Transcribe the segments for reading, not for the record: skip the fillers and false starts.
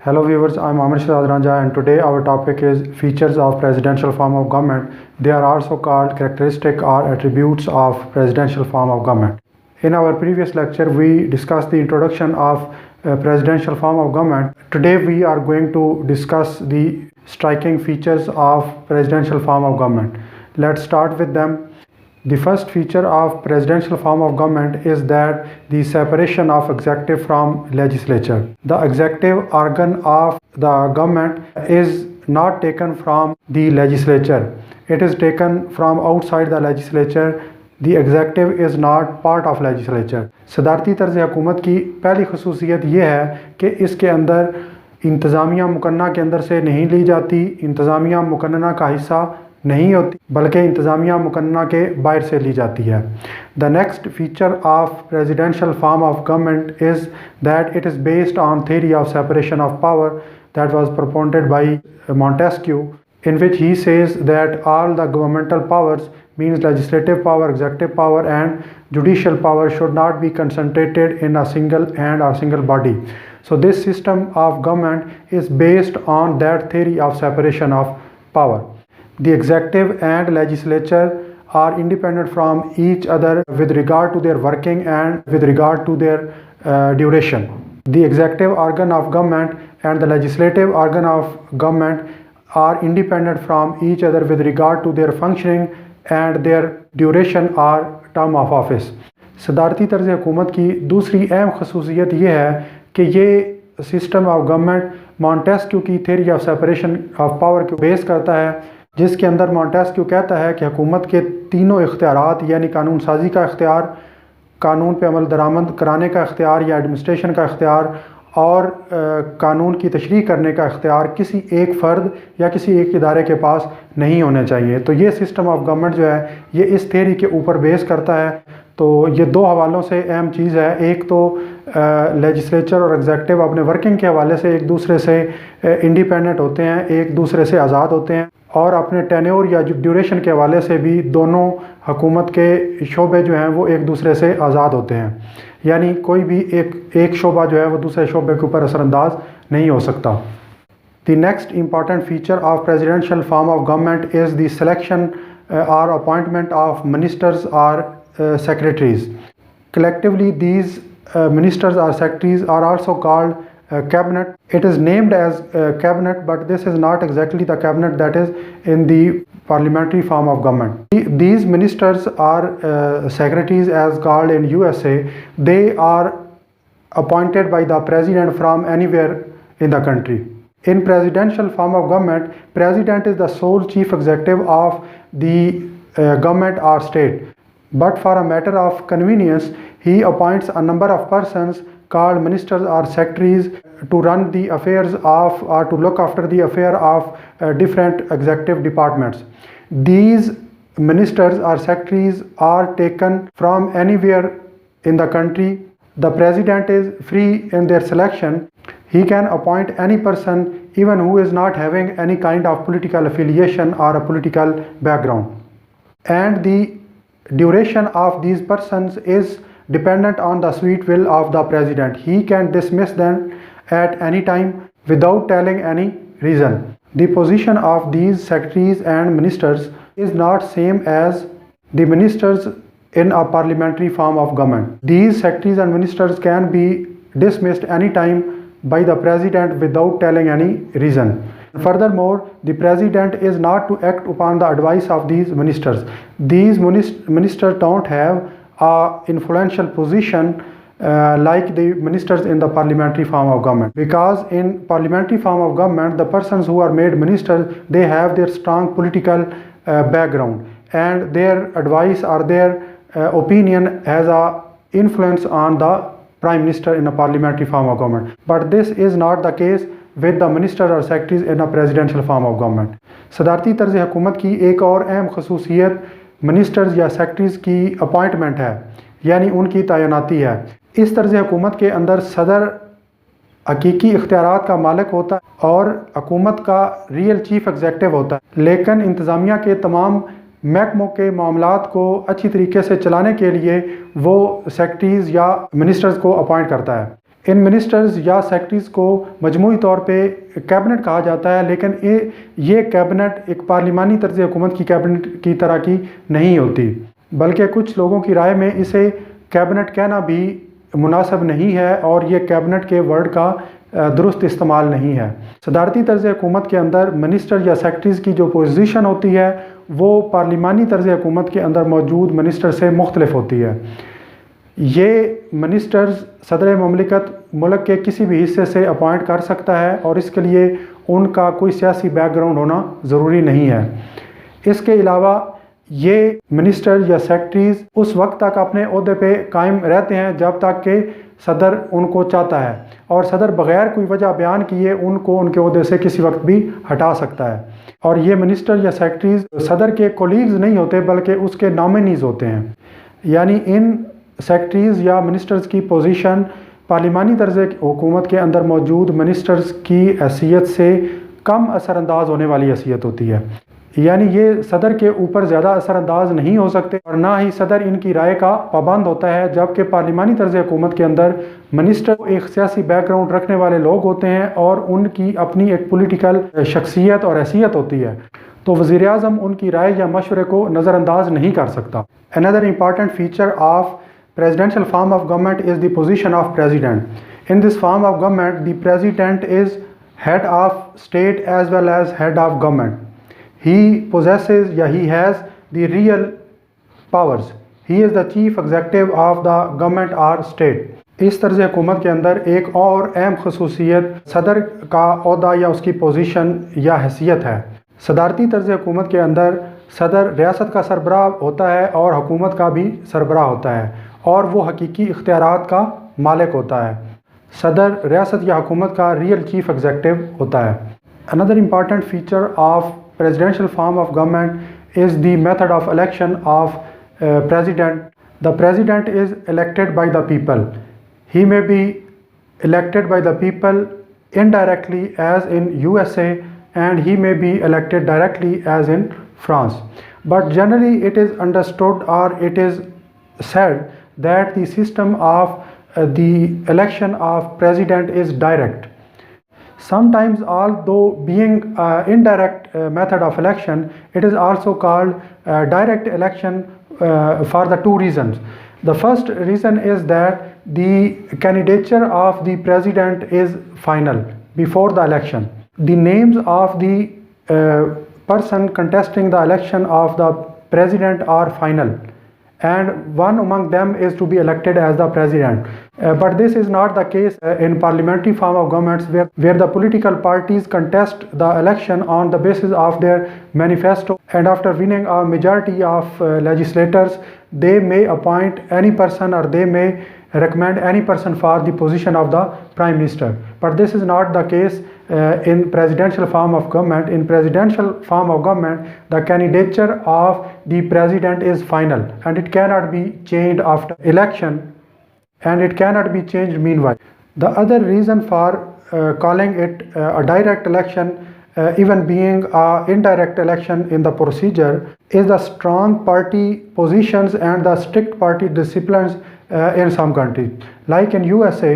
Hello viewers, I'm Amir Shahzad Ranja and today our topic is features of presidential form of government. They are also called characteristic or attributes of presidential form of government. In our previous lecture, we discussed the introduction of presidential form of government. Today we are going to discuss the striking features of presidential form of government. Let's start with them. The first feature of presidential form of government is that the separation of executive from legislature. The executive organ of the government is not taken from the legislature. It is taken from outside the legislature. The executive is not part of legislature. सदारती तर्ज़ हुकूमत की पहली खसूसियत यह है कि इसके अंदर इंतज़ामिया मुकन्ना के अंदर से नहीं ली जाती, इंतज़ामिया मुकन्ना का हिस्सा नहीं होती, बल्कि इंतज़ामिया मुकन्ना के बाहर से ली जाती है। The next feature of presidential form of government is that it is based on theory of separation of power that was proponed by Montesquieu, in which he says that all the governmental powers, means legislative power, executive power and judicial power, should not be concentrated in a single hand or single body. So this system of government is based on that theory of separation of power. The executive and legislature are independent from each other with regard to their working and with regard to their duration. The executive organ of government and the legislative organ of government are independent from each other with regard to their functioning and their duration or term of office. सदारती तर्ज़ हुकूमत की दूसरी अहम खसूसियत ये है कि ये system of government Montesquieu की theory of separation of power को बेस करता है, जिसके अंदर मॉन्टेस्क्यू कहता है कि हुकूमत के तीनों इख्तियारात यानी कानून साजी का इख्तियार, कानून पे अमल दरामद कराने का इख्तियार या एडमिनिस्ट्रेशन का इख्तियार और कानून की तशरीह करने का इख्तियार किसी एक फ़र्द या किसी एक इदारे के पास नहीं होने चाहिए। तो ये सिस्टम ऑफ गवर्नमेंट जो है ये इस थ्योरी के ऊपर बेस करता है। तो ये दो हवालों से अहम चीज़ है, एक तो लेजिस्लेचर और एग्जेक्टिव अपने वर्किंग के हवाले से एक दूसरे से इंडिपेंडेंट होते हैं, एक दूसरे से आज़ाद होते हैं और अपने टेन्योर या ड्यूरेशन के हवाले से भी दोनों हुकूमत के शोबे जो हैं वो एक दूसरे से आज़ाद होते हैं, यानी कोई भी एक शोबा जो है वो दूसरे शोबे के ऊपर असरअंदाज नहीं हो सकता। The next important feature of presidential form of government is the selection और अपॉइंटमेंट ऑफ मिनिस्टर्स और secretaries. Collectively, these ministers or secretaries are also called cabinet. It is named as cabinet, but this is not exactly the cabinet that is in the parliamentary form of government. These ministers are secretaries as called in USA. They are appointed by the president from anywhere in the country. In presidential form of government, president is the sole chief executive of the government or state. But for a matter of convenience, he appoints a number of persons called ministers or secretaries to run the affairs of or to look after the affair of different executive departments. These ministers or secretaries are taken from anywhere in the country. The president is free in their selection. He can appoint any person even who is not having any kind of political affiliation or a political background. And the duration of these persons is dependent on the sweet will of the president. He can dismiss them at any time without telling any reason. The position of these secretaries and ministers is not same as the ministers in a parliamentary form of government. These secretaries and ministers can be dismissed any time by the president without telling any reason. Furthermore, the president is not to act upon the advice of these ministers. These ministers don't have an influential position like the ministers in the parliamentary form of government. Because in parliamentary form of government, the persons who are made ministers, they have their strong political background and their advice or their opinion has a influence on the prime minister in a parliamentary form of government. But this is not the case with the minister or secretaries in a presidential form of government. सदारती तर्ज़ हुकूमत की एक और अहम खसूसियत ministers या secretaries की appointment है, यानी उनकी तैनाती है। इस तर्ज़ हुकूमत के अंदर सदर हकीकी इख्तियारात का मालिक होता है और हुकूमत का रियल चीफ एग्जेक्टिव होता है, लेकिन इंतज़ामिया के तमाम महकमों के मामलात को अच्छी तरीके से चलाने के लिए वो सेक्रेटरीज़ या मिनिस्टर्स को अपॉइंट करता है। इन मिनिस्टर्स या सेक्रेटरीज़ को मजमूई तौर पे कैबिनेट कहा जाता है, लेकिन ये कैबिनेट एक पार्लिमानी तर्ज हुकूमत की कैबिनेट की तरह की नहीं होती, बल्कि कुछ लोगों की राय में इसे कैबिनेट कहना भी मुनासिब नहीं है और ये कैबिनेट के वर्ड का दुरुस्त इस्तेमाल नहीं है। सदारती तर्ज हुकूमत के अंदर मिनिस्टर या सेक्रेटरीज़ की जो पोजीशन होती है वो पार्लिमानी तर्ज हुकूमत के अंदर मौजूद मिनिस्टर से मुख्तलिफ होती है। ये मिनिस्टर्स सदर ममलिकत मुल्क के किसी भी हिस्से से अपॉइंट कर सकता है और इसके लिए उनका कोई सियासी बैकग्राउंड होना ज़रूरी नहीं है। इसके अलावा ये मिनिस्टर या सेक्रेटरीज़ उस वक्त तक अपने ओहदे पे कायम रहते हैं जब तक कि सदर उनको चाहता है, और सदर बग़ैर कोई वजह बयान किए उनको उनके ओहदे से किसी वक्त भी हटा सकता है। और ये मिनिस्टर या सेक्रेटरीज़ सदर के कोलीग्स नहीं होते बल्कि उसके नॉमिनीज़ होते हैं, यानी इन सेक्रेटरीज़ या मिनिस्टर्स की पोजीशन पार्लिमानी तर्ज हुकूमत के अंदर मौजूद मिनिस्टर्स की हैसियत से कम असरअंदाज होने वाली हैसियत होती है, यानी ये सदर के ऊपर ज़्यादा असरअंदाज नहीं हो सकते और ना ही सदर इनकी राय का पाबंद होता है। जबकि पार्लिमानी तर्ज हुकूमत के अंदर मिनिस्टर एक सियासी बैकग्राउंड रखने वाले लोग होते हैं और उनकी अपनी एक पॉलिटिकल शख्सियत और हैसियत होती है, तो वज़ीर आज़म उनकी राय या मशवरे को नज़रअंदाज नहीं कर सकता। Another important feature of presidential form of government is the position of president. In this form of government, the president is head of state as well as head of government. He possesses he has the real powers. He is the chief executive of the government or state. इस तर्ज हुकूमत के अंदर एक और अहम खसूसियत सदर का ओहदा या उसकी पोजीशन या हैसियत है। सदारती तर्ज हुकूमत के अंदर सदर रियासत का सरबराह होता है और हुकूमत का भी सरबराह होता है और वो हकीकी इख्तियारात का मालिक होता है। सदर रियासत या हुकूमत का रियल चीफ एग्जीक्यूटिव होता है। Another important feature of presidential form of government is the method of election of president. The president is elected by the people. He may be elected by the people indirectly as in USA, and he may be elected directly as in France. But generally it is understood or it is said that the system of the election of president is direct. Sometimes, although being indirect method of election, it is also called direct election for the two reasons. The first reason is that the candidature of the president is final before the election. The names of the person contesting the election of the president are final, and one among them is to be elected as the president. But this is not the case in parliamentary form of governments where the political parties contest the election on the basis of their manifesto, and after winning a majority of legislators, they may appoint any person or they may recommend any person for the position of the prime minister. But this is not the case in presidential form of government. In presidential form of government, the candidature of the president is final and it cannot be changed after election, and it cannot be changed meanwhile. The other reason for calling it a direct election, even being an indirect election in the procedure, is the strong party positions and the strict party disciplines in some countries. Like in USA,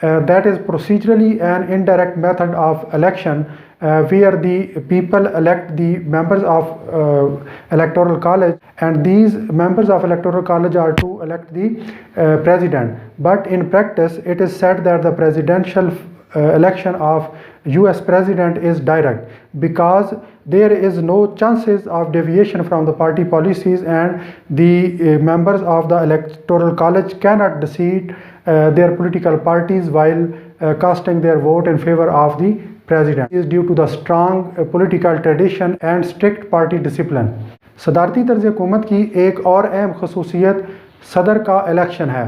that is procedurally an indirect method of election where the people elect the members of electoral college, and these members of electoral college are to elect the president. But in practice, it is said that the presidential election of US president is direct because there is no chances of deviation from the party policies, and the members of the electoral college cannot deceive their political parties while casting their vote in favor of the president. Is due to the strong political tradition and strict party discipline. सदारती तर्ज हुकूमत की एक और अहम खसूसियत सदर का election है।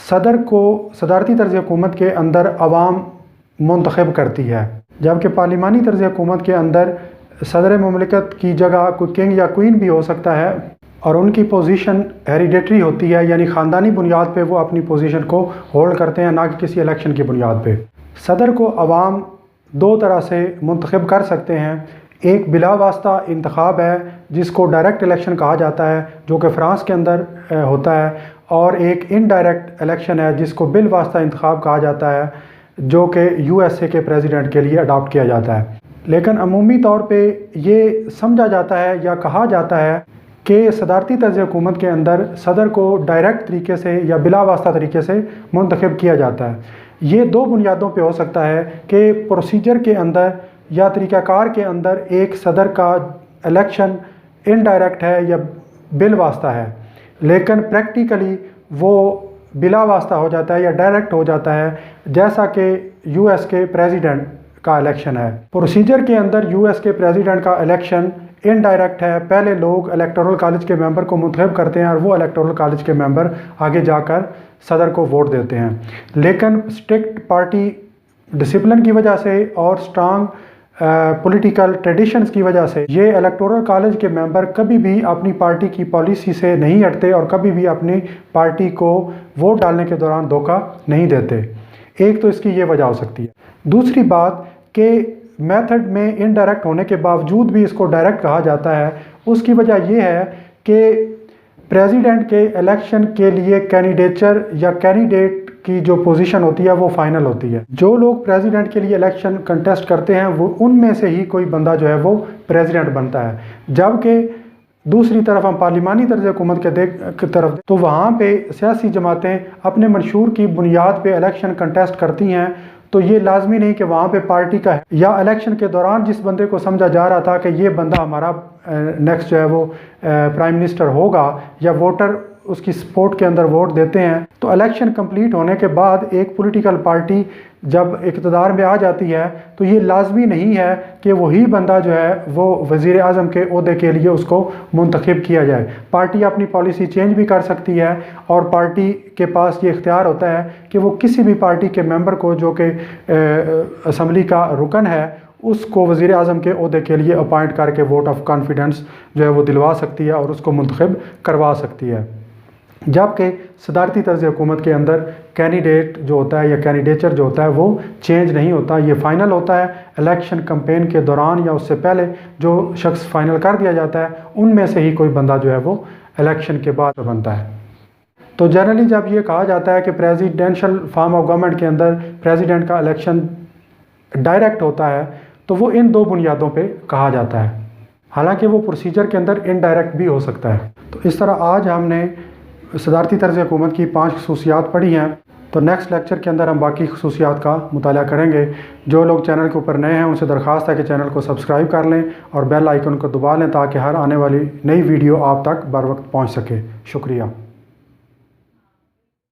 सदर को सदारती तर्ज हुकूमत के अंदर अवाम मुंतखब करती है, जबकि पार्लिमानी तर्ज हुकूमत के अंदर सदर ममलिकत की जगह कोई किंग या क्वीन भी हो सकता है और उनकी पोजीशन हेरिडेटरी होती है, यानी ख़ानदानी बुनियाद पे वो अपनी पोजीशन को होल्ड करते हैं, ना कि किसी इलेक्शन की बुनियाद पे। सदर को अवाम दो तरह से मुंतखब कर सकते हैं, एक बिला वास्ता इंतखाब है जिसको डायरेक्ट इलेक्शन कहा जाता है, जो कि फ़्रांस के अंदर होता है, और एक इनडायरेक्ट इलेक्शन है जिसको बिल वास्ता इंतखाब कहा जाता है, जो कि यूएसए के प्रेसिडेंट के लिए अडॉप्ट किया जाता है। लेकिन अमूमी तौर पे ये समझा जाता है या कहा जाता है कि सदारती तर्ज़ हुकूमत के अंदर सदर को डायरेक्ट तरीके से या बिला वास्ता तरीके से मुंतखब किया जाता है। ये दो बुनियादों पे हो सकता है कि प्रोसीजर के अंदर या तरीक़ाकार के अंदर एक सदर का इलेक्शन इनडायरेक्ट है या बिल वास्ता है, लेकिन प्रैक्टिकली वो बिला वास्ता हो जाता है या डायरेक्ट हो जाता है, जैसा कि यूएस के प्रेसिडेंट का इलेक्शन है। प्रोसीजर के अंदर यूएस के प्रेसिडेंट का इलेक्शन इनडायरेक्ट है। पहले लोग इलेक्टोरल कॉलेज के मेंबर को मुंतखब करते हैं और वो इलेक्टोरल कॉलेज के मेंबर आगे जाकर सदर को वोट देते हैं। लेकिन स्ट्रिक्ट पार्टी डिसिप्लिन की वजह से और स्ट्रांग पॉलिटिकल ट्रेडिशंस की वजह से ये इलेक्टोरल कॉलेज के मेंबर कभी भी अपनी पार्टी की पॉलिसी से नहीं हटते और कभी भी अपनी पार्टी को वोट डालने के दौरान धोखा नहीं देते। एक तो इसकी ये वजह हो सकती है। दूसरी बात कि मेथड में इनडायरेक्ट होने के बावजूद भी इसको डायरेक्ट कहा जाता है, उसकी वजह यह है कि प्रेसिडेंट के इलेक्शन के लिए कैंडिडेचर या कैंडिडेट की जो पोजीशन होती है वो फाइनल होती है। जो लोग प्रेसिडेंट के लिए इलेक्शन कंटेस्ट करते हैं वो उनमें से ही कोई बंदा जो है वो प्रेसिडेंट बनता है। जबकि दूसरी तरफ हम पार्लिमानी तर्ज़ हुकूमत की तरफ तो वहाँ पे सियासी जमातें अपने मंशूर की बुनियाद पे इलेक्शन कंटेस्ट करती हैं, तो ये लाजमी नहीं कि वहाँ पे पार्टी का है या इलेक्शन के दौरान जिस बंदे को समझा जा रहा था कि ये बंदा हमारा नेक्स्ट जो है वो प्राइम मिनिस्टर होगा या वोटर उसकी सपोर्ट के अंदर वोट देते हैं, तो इलेक्शन कंप्लीट होने के बाद एक पॉलिटिकल पार्टी जब इक़्तिदार में आ जाती है तो ये लाजमी नहीं है कि वही बंदा जो है वो वज़ीर आज़म के ओहदे के लिए उसको मुंतखब किया जाए। पार्टी अपनी पॉलिसी चेंज भी कर सकती है और पार्टी के पास ये इख्तियार होता है कि वो किसी भी पार्टी के मेंबर को जो कि असम्बली का रुकन है उसको वज़ीर आज़म के ओहदे के लिए अपॉइंट करके वोट ऑफ कॉन्फिडेंस जो है वो दिलवा सकती है और उसको मुंतखब करवा सकती है। जबकि सदारती तर्ज़ हुकूमत के अंदर कैंडिडेट जो होता है या कैंडिडेचर जो होता है वो चेंज नहीं होता, ये फ़ाइनल होता है। इलेक्शन कैंपेन के दौरान या उससे पहले जो शख्स फ़ाइनल कर दिया जाता है उनमें से ही कोई बंदा जो है वो इलेक्शन के बाद बनता है। तो जनरली जब ये कहा जाता है कि प्रेसिडेंशियल फॉर्म ऑफ गवर्नमेंट के अंदर प्रेसिडेंट का इलेक्शन डायरेक्ट होता है तो वो इन दो बुनियादों पे कहा जाता है, हालांकि वो प्रोसीजर के अंदर इनडायरेक्ट भी हो सकता है। तो इस तरह आज हमने सदारती तर्ज़ हुकूमत की 5 खसूसियात पढ़ी हैं, तो नेक्स्ट लेक्चर के अंदर हम बाकी खसूसियात का मुताला करेंगे। जो लोग चैनल के ऊपर नए हैं उनसे दरख्वास्त है कि चैनल को सब्सक्राइब कर लें और बेल आइकन को दबा लें ताकि हर आने वाली नई वीडियो आप तक बर वक्त पहुँच सके। शुक्रिया।